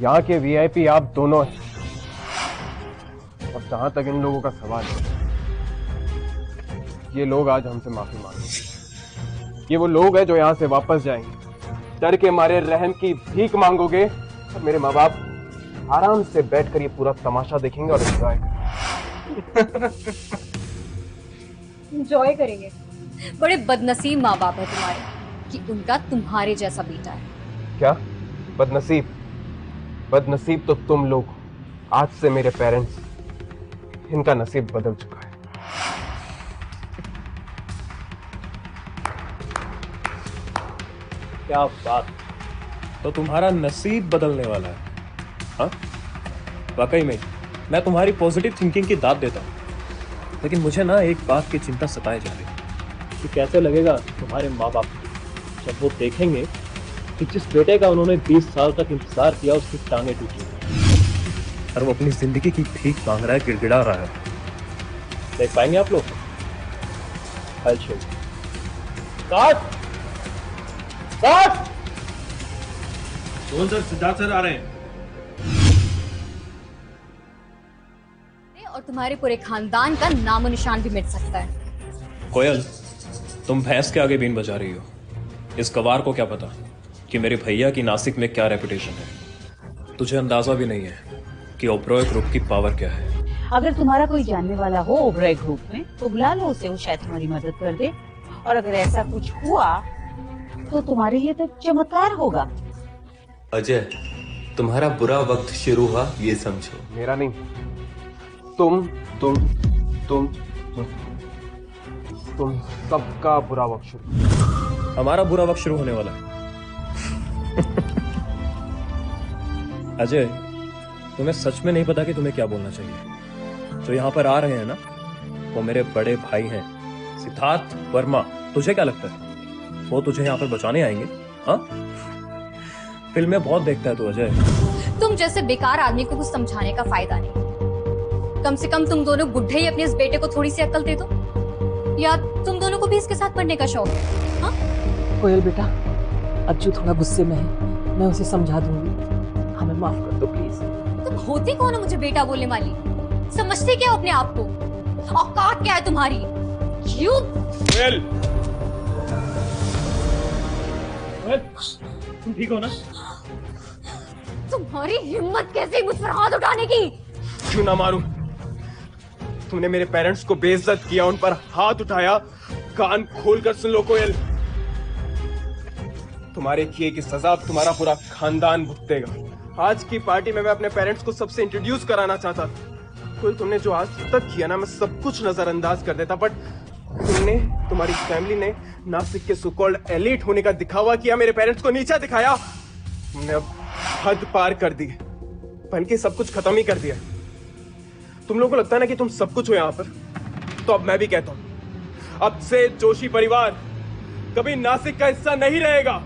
यहाँ के वीआईपी आप दोनों हैं। और जहां तक इन लोगों का सवाल है, ये लोग आज हमसे माफी मांगेंगे। ये वो लोग हैं जो यहाँ से वापस जाएंगे। डर के मारे रहम की भीख मांगोगे और मेरे माँ बाप आराम से बैठकर ये पूरा तमाशा देखेंगे और एंजॉय एंजॉय करेंगे। बड़े बदनसीब माँ बाप है तुम्हारे कि उनका तुम्हारे जैसा बेटा है। क्या बदनसीब? बदनसीब तो तुम लोग। आज से मेरे पेरेंट्स, इनका नसीब बदल चुका है। क्या बात, तो तुम्हारा नसीब बदलने वाला है? हाँ, वाकई में मैं तुम्हारी पॉजिटिव थिंकिंग की दाद देता हूँ, लेकिन मुझे ना एक बात की चिंता सताए जा रही है कि कैसे लगेगा तुम्हारे माँ बाप जब वो देखेंगे कि जिस बेटे का उन्होंने 20 साल तक इंतजार किया उसकी टांगे टूटी और वो अपनी जिंदगी की भीख मांग रहा है, गिड़गिड़ा रहा है। देख पाएंगे आप लोग? काट सर, सिद्धार्थ सर आ रहे हैं। और तुम्हारे पूरे खानदान का नामो निशान भी मिट सकता है। कोयल, तुम भैंस के आगे बीन बजा रही हो। इस गवार को क्या पता कि मेरे भैया की नासिक में क्या रेपुटेशन है। तुझे अंदाजा भी नहीं है कि ओबरॉय ग्रुप की पावर क्या है। अगर तुम्हारा कोई जानने वाला हो ओबरॉय ग्रुप में तो बुला लो उसे, वो शायद तुम्हारी मदद कर दे। और अगर ऐसा कुछ हुआ तो तुम्हारे लिए तो चमत्कार होगा। अजय, तुम्हारा बुरा वक्त शुरू हुआ, ये समझो। मेरा नहीं, तुम तुम तुम तुम तुम सबका बुरा वक्त शुरू। हमारा बुरा वक्त शुरू होने वाला है। अजय, तुम्हें सच में नहीं पता कि तुम्हें क्या बोलना चाहिए। जो यहाँ पर आ रहे हैं ना, वो मेरे बड़े भाई हैं, सिद्धार्थ वर्मा। तुझे क्या लगता है वो तुझे यहाँ पर बचाने आएंगे? हाँ, फिल्में बहुत देखता है तू अजय। तुम जैसे बेकार आदमी को कुछ समझाने का फायदा नहीं। कम से कम तुम दोनों बुढ़े ही अपने इस बेटे को थोड़ी सी अक्ल दे दो। या तुम दोनों को भी इसके साथ पढ़ने का शौक है? हाँ? कोयल बेटा, अज्जू थोड़ा गुस्से में है, मैं उसे समझा दूंगी। हमें माफ कर दो प्लीज। तुम होती कौन हो मुझे बेटा बोलने वाली? समझते क्या हो अपने आप को? औकात क्या है तुम्हारी? क्यों? कोयल, तुम ठीक हो ना? तुम्हारी हिम्मत कैसे मुझ पर हाथ उठाने की? क्यों ना मारूं? तुमने मेरे पेरेंट्स को बेइज्जत किया, उन पर हाथ उठाया। कान खोलकर सुन लो कोयल, तुम्हारे किए की सजा तुम्हारा पूरा खानदान भुगतेगा। आज की पार्टी में मैं अपने पेरेंट्स को सबसे इंट्रोड्यूस कराना चाहता था। कोयल, तुमने जो आज तक किया ना, मैं सब कुछ नजरअंदाज कर देता, बट तुम्हारी फैमिली ने नासिक के सो कॉल्ड एलीट होने का दिखावा किया, मेरे पेरेंट्स को नीचा दिखाया। तुमने अब हद पार कर दी, बन के सब कुछ खत्म ही कर दिया। तुम लोगों को लगता है ना कि तुम सब कुछ हो यहाँ पर, तो अब मैं भी कहता हूं, अब से जोशी परिवार कभी नासिक का हिस्सा नहीं रहेगा।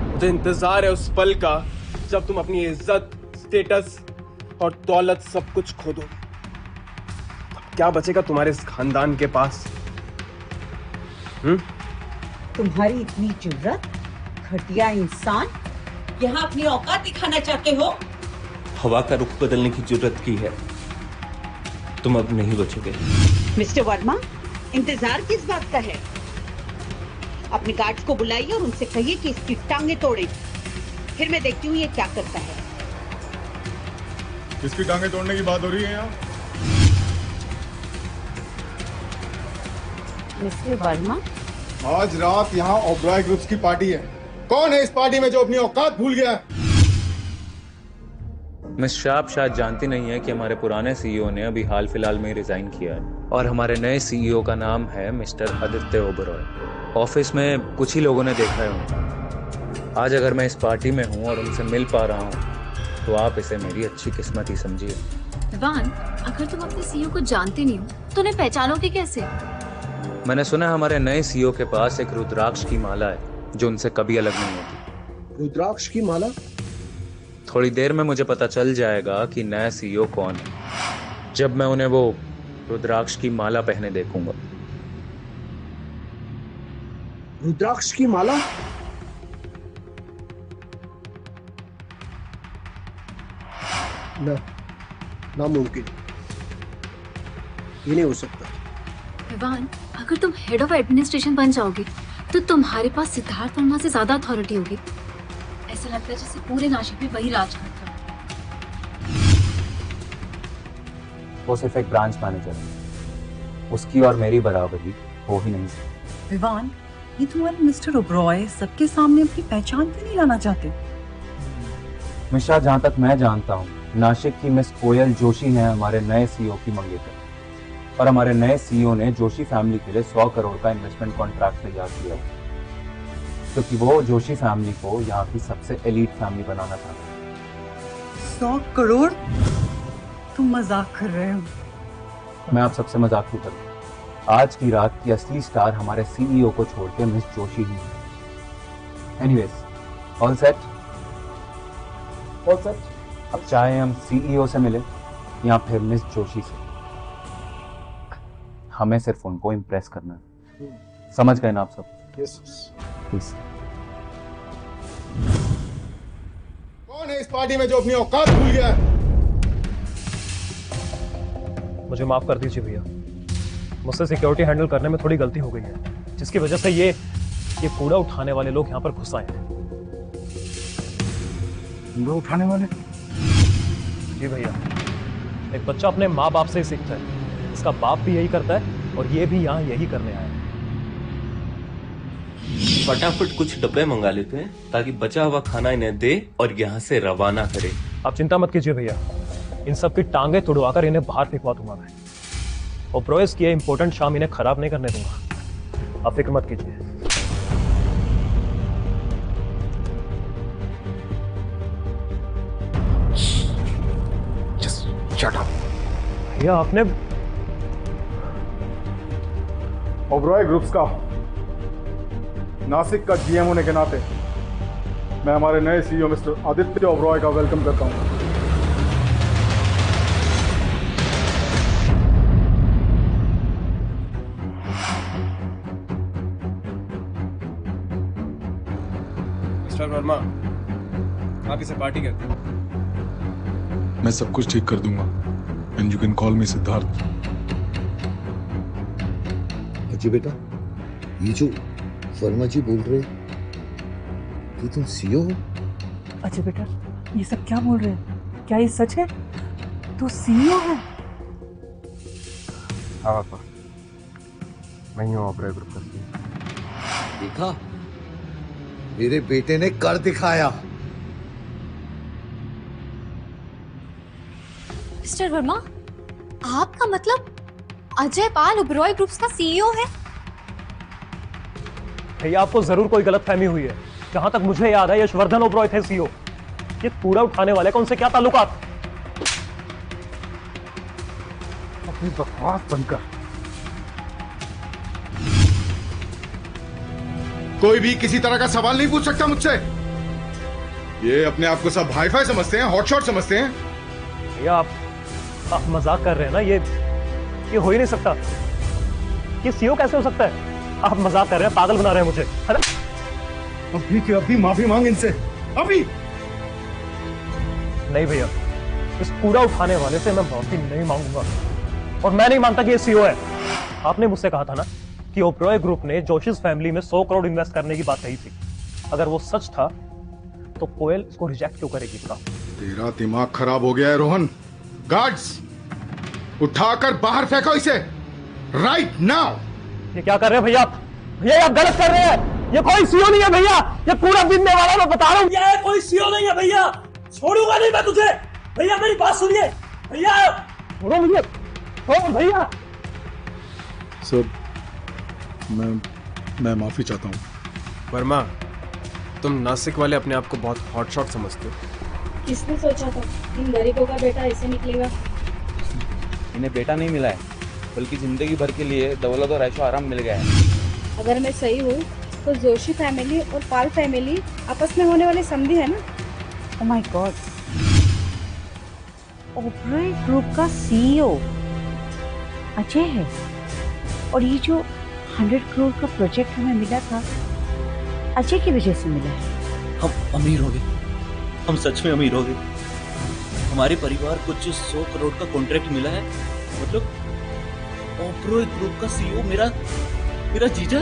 मुझे इंतजार है उस पल का जब तुम अपनी इज्जत, स्टेटस और दौलत सब कुछ खो दोगे। अब क्या बचेगा तुम्हारे इस खानदान के पास? तुम्हारी इतनी जुर्रत, घटिया इंसान, यहाँ अपनी औकात दिखाना चाहते हो? हवा का रुख बदलने की जरूरत की है, तुम अब नहीं बचोगे। मिस्टर वर्मा, इंतजार किस बात का है? अपने गार्ड्स को बुलाइए और उनसे कहिए कि इसकी टांगे तोड़े। फिर मैं देखती हूँ ये क्या करता है। किसकी टांगे तोड़ने की बात हो रही है यहाँ? मिस्टर वर्मा, आज रात यहाँ ओबरॉय ग्रुप्स की पार्टी है। कौन है इस पार्टी में जो अपनी औकात भूल गया है? मिस शाप शायद जानती नहीं है कि हमारे पुराने सीईओ ने अभी हाल फिलहाल में रिजाइन किया है और हमारे नए सीईओ का नाम है मिस्टर आदित्य ओबरॉय। ऑफिस में कुछ ही लोगों ने देखा है उनको। आज अगर मैं इस पार्टी में हूँ और उनसे मिल पा रहा हूँ तो आप इसे मेरी अच्छी किस्मत ही समझिए। विवान, अगर तुम अपने सीईओ को जानते नहीं हो तो उन्हें पहचानोगे कैसे? मैंने सुना है हमारे नए सीईओ के पास एक रुद्राक्ष की माला है जो उनसे कभी अलग नहीं होती। रुद्राक्ष की माला? थोड़ी देर में मुझे पता चल जाएगा कि नया सीईओ कौन है, जब मैं उन्हें वो रुद्राक्ष की माला पहने देखूंगा। रुद्राक्ष की माला? ना, नामुमकिन, ये नहीं हो सकता। विवान, अगर तुम हेड ऑफ एडमिनिस्ट्रेशन बन जाओगे तो तुम्हारे पास सिद्धार्थ वर्मा से ज्यादा अथॉरिटी होगी। ऐसा लगता है जैसे पूरे नाशिक में वही राज करता है। वो सिर्फ एक ब्रांच मैनेजर है, उसकी और मेरी बराबरी हो ही नहीं सकती। विवान, ये तुम्हारे मिस्टर ओबरॉय सबके सामने अपनी पहचान क्यों नहीं लाना चाहते? मिश्रा, जहाँ तक मैं जानता हूँ, नाशिक की मिस कोयल जोशी हैं हमारे नए सीईओ की मंगेतर, और हमारे नए सीईओ ने जोशी फैमिली के लिए 100 करोड़ का इन्वेस्टमेंट कॉन्ट्रैक्ट तैयार किया, क्योंकि वो जोशी फैमिली को यहाँ की सबसे एलीट फैमिली बनाना चाहते हैं। 100 करोड़? तुम मजाक कर रहे हो? मैं आप सबसे मजाक क्यों करूँ? आज की रात की असली स्टार हमारे सीईओ को छोड़ के मिस जोशी ही है। Anyways, all set? All set? अब चाहे हम सीईओ से मिले या फिर मिस जोशी से, हमें सिर्फ उनको इम्प्रेस करना है। समझ गए ना आप सब? यस। प्लीज। कौन है इस पार्टी में जो अपनी औकात भूल गया है? मुझे माफ कर दीजिए भैया, मुझसे सिक्योरिटी हैंडल करने में थोड़ी गलती हो गई है, जिसकी वजह से ये कूड़ा उठाने वाले लोग यहाँ पर घुस आए हैं। कूड़ा उठाने वाले? जी भैया, एक बच्चा अपने माँ बाप से ही सीखता है, इसका बाप भी यही करता है और ये भी यहाँ यही करने आया है। फटाफट कुछ डब्बे मंगा लेते हैं ताकि बचा हुआ खाना इन्हें दे और यहाँ से रवाना करे। आप चिंता मत कीजिए भैया, इन सब की टांगे तुड़वाकर इन्हें बाहर फेंकवा दूंगा मैं, और ब्रोइस की इंपॉर्टेंट शाम इन्हें खराब नहीं करने दूंगा। आप फिक्र मत कीजिए। Just shut up. भैया आपने ओबरॉय ग्रुप्स का नासिक का जीएम होने के नाते मैं हमारे नए सीईओ मिस्टर आदित्य ओबरॉय का वेलकम करता हूं। मिस्टर वर्मा, आप इसे पार्टी कहते हैं? मैं सब कुछ ठीक कर दूंगा, एंड यू कैन कॉल मी सिद्धार्थ। अजय बेटा, ये जो वर्मा जी बोल रहे, ये तुम सीईओ हो? अजय बेटा, ये सब क्या बोल रहे हैं? क्या ये सच है? तू सीईओ है? हाँ पापा, मैं ही हूँ ओबरॉय ग्रुप का सीईओ। देखा, मेरे बेटे ने कर दिखाया। मिस्टर वर्मा, आपका मतलब अजय पाल ओबरॉय ग्रुप्स का सीईओ है? भैया आपको जरूर कोई गलतफहमी हुई है। जहां तक मुझे याद है यशवर्धन ओबरॉय थे सीईओ। ये कूड़ा उठाने वाले का उनसे क्या ताल्लुकात? अपनी बकवास बंद कर। कोई भी किसी तरह का सवाल नहीं पूछ सकता मुझसे। ये अपने आप को सब हाईफाई समझते हैं, हॉटशॉट समझते हैं। भैया आप मजाक कर रहे हैं ना? ये हो ही नहीं सकता। ये सीईओ कैसे हो सकता है? आप मजाक कर रहे हैं, पागल बना रहे हैं मुझे, है ना? अभी के अभी माफी मांग इनसे, अभी। नहीं भैया, इस कूड़ा उठाने वाले से मैं माफी नहीं मांगूंगा, और मैं नहीं मानता कि ये सीईओ है। आपने मुझसे कहा था ना कि ओबरॉय ग्रुप ने जोशीज फैमिली में 100 करोड़ इन्वेस्ट करने की बात कही थी। अगर वो सच था तो कोयल इसको रिजेक्ट क्यों करेगी? तेरा दिमाग खराब हो गया है रोहन। गार्ड्स, उठाकर बाहर फेंको इसे, राइट नाउ। ये क्या कर रहे हैं भैया आप? भैया आप गलत कर रहे हैं। ये कोई सीईओ नहीं है भैया, ये कूड़ा बीनने वाला, मैं बता रहा हूँ। ये कोई सीईओ नहीं है भैया, छोड़ूंगा नहीं मैं तुझे। भैया मेरी बात सुनिए भैया, छोड़ो मुझे, छोड़ो भैया। सर, मैं माफी चाहता हूँ। वर्मा, तुम नासिक वाले अपने आप को बहुत हॉटशॉट समझते हो। किसने सोचा था इन गरीबों का बेटा ऐसे निकलेगा? इन्हें बेटा नहीं मिला है, बल्कि जिंदगी भर के लिए दौलत और ऐशो आराम मिल गया है। अगर मैं सही हूँ तो जोशी फैमिली और पाल फैमिली आपस में होने वाले समधी है ना? Oh my God, Oberoi group का सीईओ अजय है, और ये जो 100 करोड़ का प्रोजेक्ट हमें मिला था अजय की वजह से मिला है। हम अमीर हो गए, हम सच में अमीर हो गए। हमारे परिवार को जो 100 करोड़ का कॉन्ट्रैक्ट मिला है, मतलब ओबरॉय ग्रुप का सीईओ मेरा जीजा।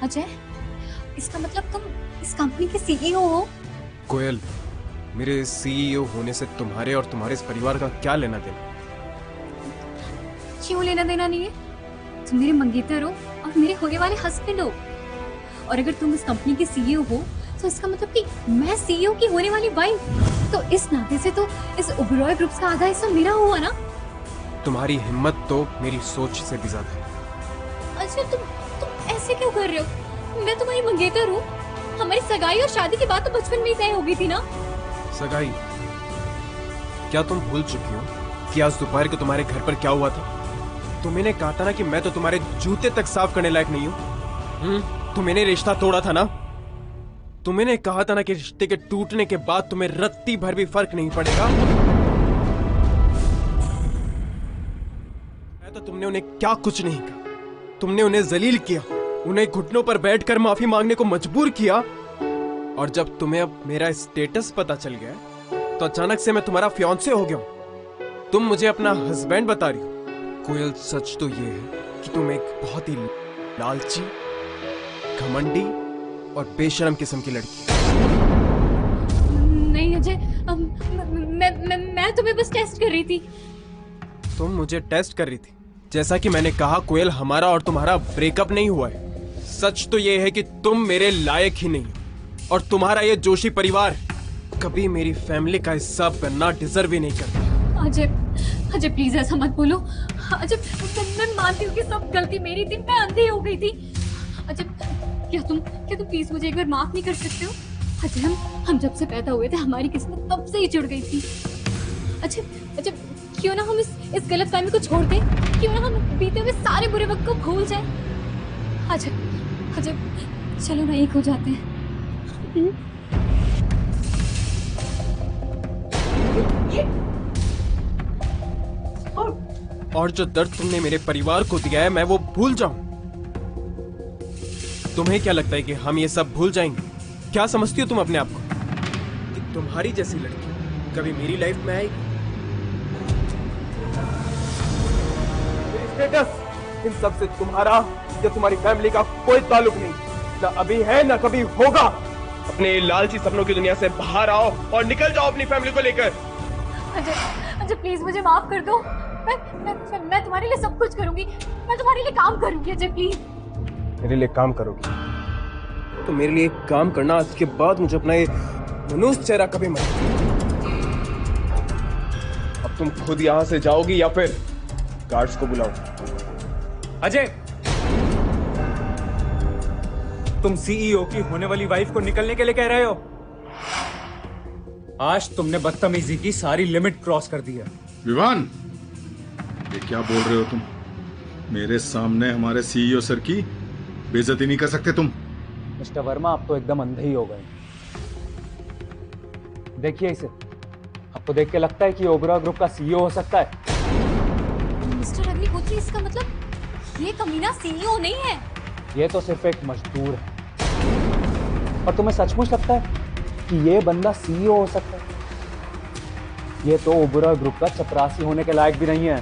अजय, इसका मतलब तुम इस कंपनी के सीईओ हो? कोयल, मेरे सीईओ होने से तुम्हारे और तुम्हारे इस परिवार का क्या लेना देना? क्यों लेना देना नहीं है? तुम मेरे मंगेतर हो और मेरे होने वाले हस्बैंड हो। और अगर तुम इस कंपनी के सीईओ हो तो इसका मतलब कि मैं सीईओ की होने वाली वाइफ, तो इस नाते से तो इस ओबरॉय ग्रुप्स का आधा हिस्सा मेरा हुआ ना। तुम्हारी हिम्मत तो मेरी सोच से भी ज्यादा है। अच्छा, तुम ऐसे क्यों कर रहे हो? मैं तुम्हारी मंगेतर हूँ। हमारी सगाई और शादी की बात तो बचपन में ही तय हो गई थी ना। सगाई? क्या तुम भूल चुकी हो कि आज दोपहर को तुम्हारे घर पर क्या हुआ था? तुमने कहा था ना कि मैं तो तुम्हारे जूते तक साफ करने लायक नहीं हूँ। तुमने रिश्ता तोड़ा था ना। तुमने कहा था ना कि रिश्ते के टूटने के बाद तुम्हें रत्ती भर भी फर्क नहीं पड़ेगा। मैं तो तुमने उन्हें क्या कुछ नहीं कहा। तुमने उन्हें जलील किया, उन्हें घुटनों पर बैठकर माफी मांगने को मजबूर किया। और जब तुम्हें अब मेरा स्टेटस पता चल गया तो अचानक से मैं तुम्हारा फियांसे हो गया हूं। तुम मुझे अपना हस्बैंड बता रही हो। कोयल, सच तो ये है कि तुम एक बहुत ही लालची, घमंडी और बेशर्म किस्म की लड़की। नहीं अजय, मैं तुम्हें बस टेस्ट कर रही थी। तुम मुझे टेस्ट कर रही थी? जैसा कि मैंने कहा कोयल, हमारा और तुम्हारा ब्रेकअप नहीं हुआ है। सच तो ये है कि तुम मेरे लायक ही नहीं हो और तुम्हारा ये जोशी परिवार कभी मेरी फैमिली का हिस्सा बनना डिजर्व ही नहीं करता। अजय प्लीज ऐसा मत बोलो। अजय, मैं मानती हूँ कि सब गलती मेरी थी, मैं अंधी हो गई थी। अजय, क्या तुम प्लीज मुझे एक बार माफ नहीं कर सकते हो? अजय, हम जब से पैदा हुए थे हमारी किस्मत तब से ही जुड़ गई थी। अजय, क्यों ना हम इस गलतफहमी को छोड़ दें? क्यों ना हम बीते हुए सारे बुरे वक्त को भूल जाएं? अजय, चलो ना एक हो जाते हैं। और जो दर्द तुमने मेरे परिवार को दिया है मैं वो भूल जाऊं? तुम्हें क्या लगता है कि हम ये सब भूल जाएंगे? क्या समझती हो तुम अपने आप को कि तुम्हारी जैसी लड़की कभी मेरी लाइफ में आएगी? मेरी स्टेटस, इन सब से तुम्हारा या तुम्हारी फैमिली का कोई ताल्लुक नहीं, ना अभी है ना कभी होगा। अपने लालची सपनों की दुनिया से बाहर आओ और निकल जाओ अपनी फैमिली को लेकर। अजय प्लीज मुझे माफ कर दो। मैं तुम्हारे लिए सब कुछ करूंगी। मैं तुम्हारे लिए काम करूंगी। अजय प्लीज। मेरे लिए काम करोगी तो मेरे लिए काम करना। आज के बाद मुझे अपना ये मनुष्य चेहरा कभी मत। अब तुम खुद यहां से जाओगी या फिर गार्ड्स को बुलाओ? अजय, तुम सीईओ की होने वाली वाइफ को निकलने के लिए कह रहे हो? आज तुमने बदतमीजी की सारी लिमिट क्रॉस कर दी है। विवान, ये क्या बोल रहे हो तुम? मेरे सामने हमारे सीईओ सर की बेइज्जती नहीं कर सकते तुम। मिस्टर वर्मा, आप तो एकदम अंधे ही हो गए। देखिए इसे, आपको देख के लगता है कि ओबरॉय ग्रुप का सीईओ हो सकता है? मिस्टर अग्निहोत्री, इसका मतलब ये कमीना सीईओ नहीं है। ये तो सिर्फ एक मजदूर है। और तुम्हें सचमुच लगता है कि ये बंदा सीईओ हो सकता है? ये तो ओबरॉय ग्रुप का चपरासी होने के लायक भी नहीं है।